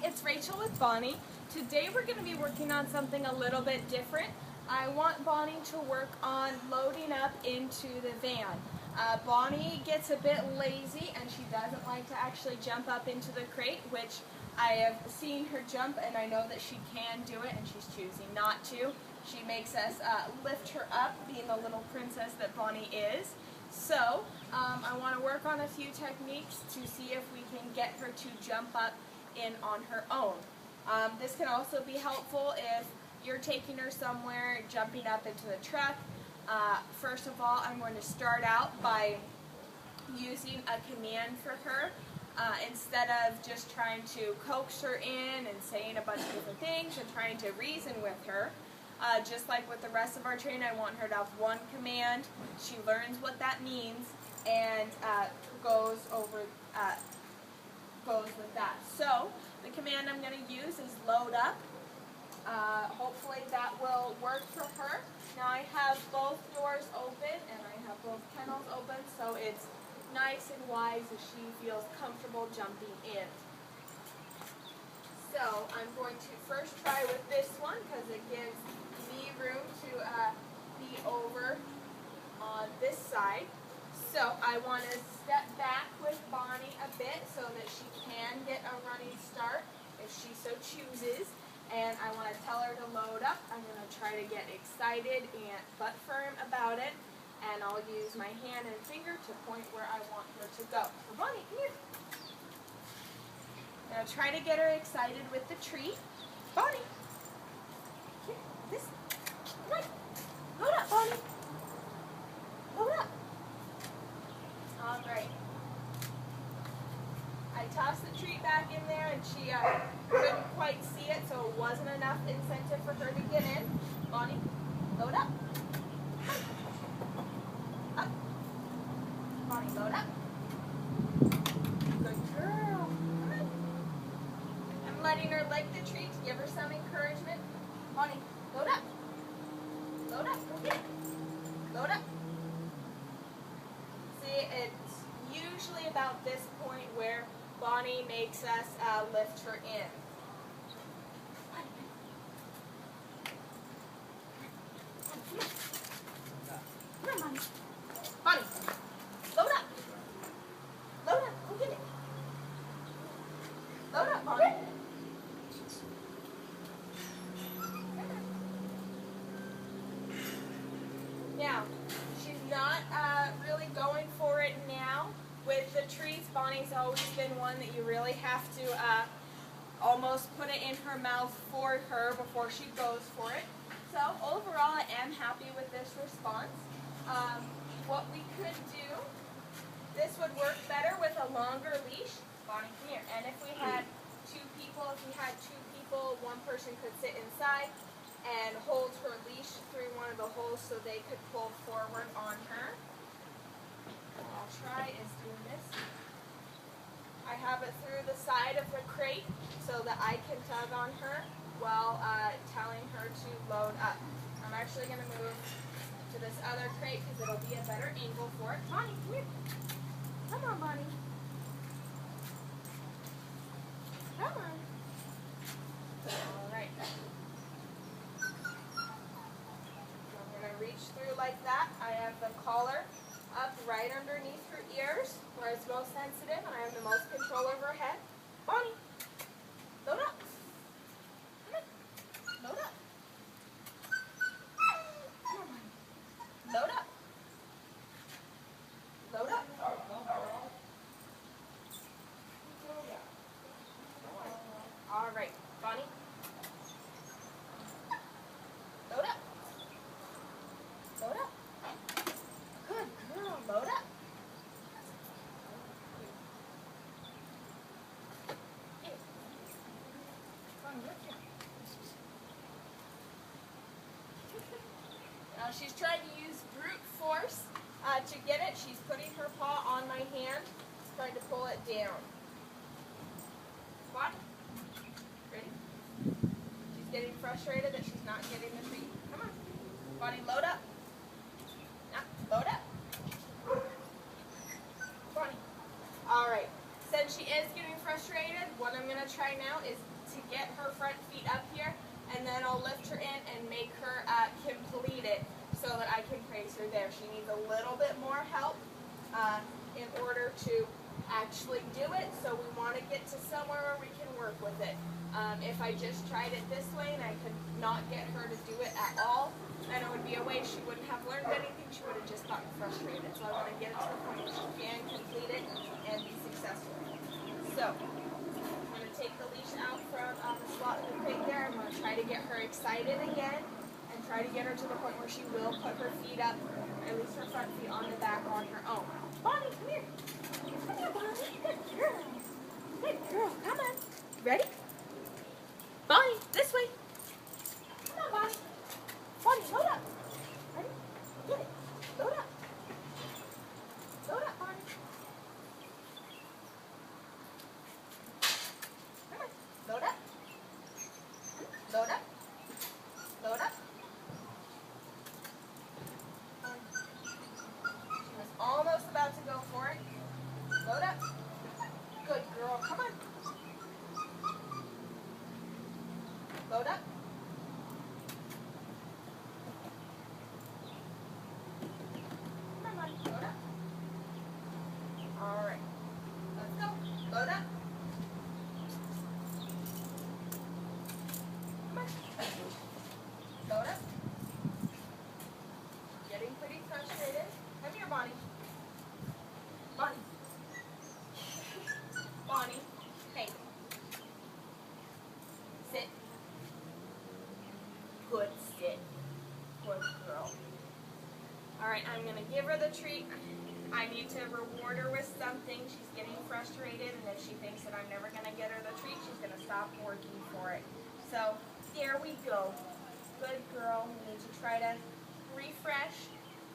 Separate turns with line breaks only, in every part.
it's Rachel with Bonnie. Today we're going to be working on something a little bit different. I want Bonnie to work on loading up into the van. Bonnie gets a bit lazy and she doesn't like to actually jump up into the crate, which I have seen her jump and I know that she can do it and she's choosing not to. She makes us lift her up, being the little princess that Bonnie is. So I want to work on a few techniques to see if we can get her to jump up in on her own. This can also be helpful if you're taking her somewhere, jumping up into the truck. First of all, I'm going to start out by using a command for her. Instead of just trying to coax her in and saying a bunch of different things and trying to reason with her. Just like with the rest of our training, I want her to have one command. She learns what that means and goes with that. So the command I'm going to use is load up. Hopefully that will work for her. Now I have both doors open and I have both kennels open, so it's nice and wide so she feels comfortable jumping in. So I'm going to first try with this one because it gives me room to be over on this side. So I want to step back with Bonnie a bit so that she can get a running start if she so chooses. And I want to tell her to load up. I'm going to try to get excited and butt firm about it. And I'll use my hand and finger to point where I want her to go. So Bonnie, come here. Now try to get her excited with the treat. Bonnie. Here, this. Come on. Load up, Bonnie. Load up. All right. I tossed the treat back in there and she couldn't quite see it, so it wasn't enough incentive for her to get in. Bonnie, load up. Up. Bonnie, load up. Good girl. Come on. I'm letting her lick the treat to give her some encouragement. Bonnie, load up. Load up. Go get it. Load up. See, it's usually about this point where Bonnie makes us lift her in. Come on, Bonnie. Bonnie, load up. Load up. Go get it. Load up, Bonnie. Now, she's not really going for it now. With the treats, Bonnie's always been one that you really have to almost put it in her mouth for her before she goes for it. So overall, I am happy with this response. What we could do, this would work better with a longer leash. Bonnie, come here. And if we had two people, one person could sit inside and hold her leash through one of the holes so they could pull forward on her. I'll try is doing this. I have it through the side of the crate so that I can tug on her while telling her to load up. I'm actually going to move to this other crate because it'll be a better angle for it. Bonnie, come here. Come on, Bonnie. Come on. All right. I'm going to reach through like that. I have the collar up right underneath her ears, where it's most sensitive, and I have the most control over her head. Bonnie, load up. Come on. Load up. Come on, Bonnie. Load up. Load up. All right, Bonnie. Load up. Load up. Good girl, load up. Here. Bonnie, look here. Now she's trying to use brute force to get it. She's putting her paw on my hand, trying to pull it down. Bonnie, ready? She's getting frustrated that she's not getting the treat. Come on. Bonnie, load up. Load up. Bonnie. All right. Since she is getting frustrated, what I'm going to try now is to get her front feet up here, and then I'll lift her in and make her complete it so that I can praise her there. She needs a little bit more help in order to actually do it, so we want to get to somewhere where we can work with it. If I just tried it this way and I could not get her to do it at all, then it would be a way she wouldn't have learned anything. She would have just gotten frustrated. So I want to get it to the point where she can complete it and be successful. So I'm going to take the leash out from the slot in the crate there. I'm going to try to get her excited again and try to get her to the point where she will put her feet up, or at least her front feet on the back on her own. Bonnie, come here. Come here, Bonnie. Good girl. Good girl. Come on. Ready? Bonnie, this way. Come on, Bonnie. Bonnie, load up. Ready? Get it. Load up. Load up, Bonnie. Come on. Load up. Load up. Load up. She was almost about to go for it. Load up. Good girl. Come on. Load up. Come on, Bonnie. Load up. All right. Let's go. Load up. Come on. Load up. Getting pretty frustrated. Come here, Bonnie. Bonnie. Bonnie. Hey. Sit. Good sit. Good girl. Alright, I'm going to give her the treat. I need to reward her with something. She's getting frustrated, and if she thinks that I'm never going to get her the treat, she's going to stop working for it. So, there we go. Good girl. We need to try to refresh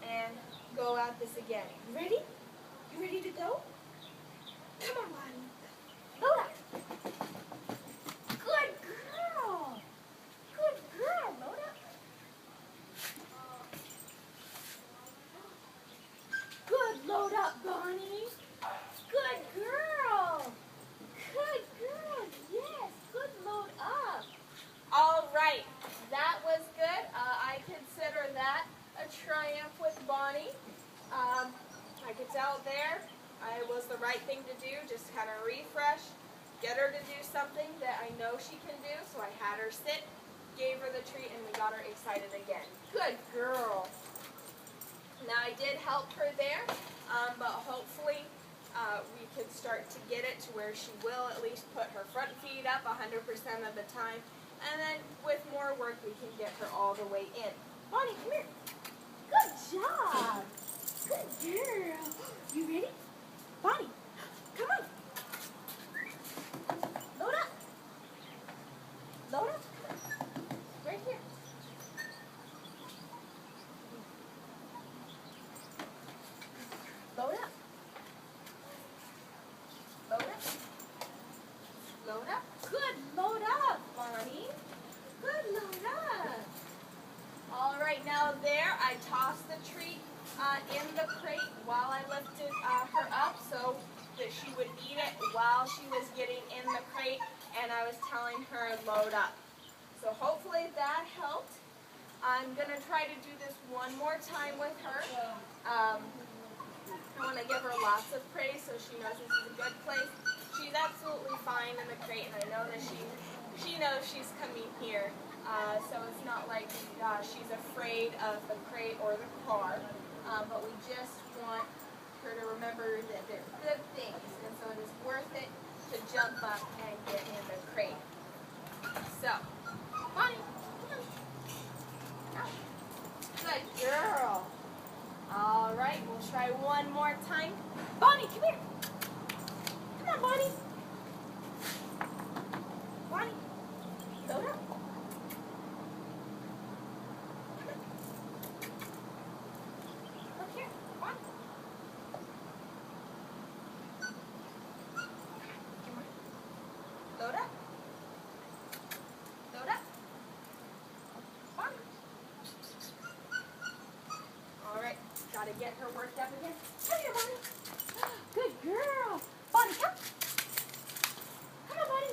and go at this again. You ready? You ready to go? Come on, Bonnie. Load up. Good girl. Good girl. Load up. Good load up, Bonnie. Good girl. Good girl. Yes. Good load up. All right. That was good. I consider that a triumph with Bonnie. I could tell there it was the right thing to do. Just kind of refresh, get her to do something that I know she can do. So I had her sit, gave her the treat, and we got her excited again. Good girl. Now I did help her there, but hopefully we could start to get it to where she will at least put her front feet up 100% of the time. And then with more work, we can get her all the way in. Bonnie, come here. Good job. Good girl. You ready? Bonnie, come on. Load up. Load up. Right here. Load up. Load up. Load up. Good load up, Bonnie. Good load up. All right, now there, I tossed the treat in the crate while I lifted her up so that she would eat it while she was getting in the crate, and I was telling her load up. So hopefully that helped. I'm going to try to do this one more time with her. I want to give her lots of praise so she knows this is a good place. She's absolutely fine in the crate, and I know that she knows she's coming here. So it's not like she's afraid of the crate or the car, but we just want her to remember that they're good things, and so it is worth it to jump up and get in the crate. So, Bonnie, come on. Out. Good girl. All right, we'll try one more time. Bonnie, come here. Come on, Bonnie. Bonnie, load up. Look here, Bonnie. Load up. Load up. Bonnie. All right, gotta get her worked up again. Come here, Bonnie. Good girl. Bonnie, come. Come on, Bonnie.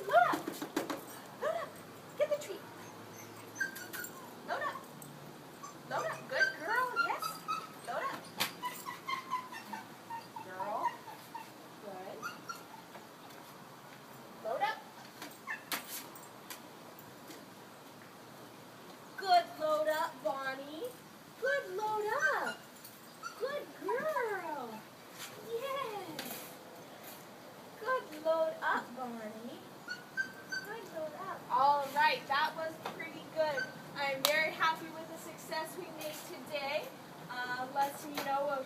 we made today. Lets me know of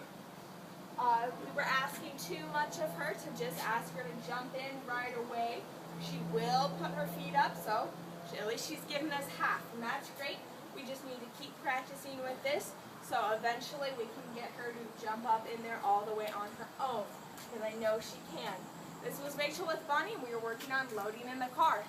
we were asking too much of her to just ask her to jump in right away. She will put her feet up, so at least she's given us half, and that's great. We just need to keep practicing with this, so eventually we can get her to jump up in there all the way on her own, because I know she can. This was Rachel with Bonnie, and we were working on loading in the car.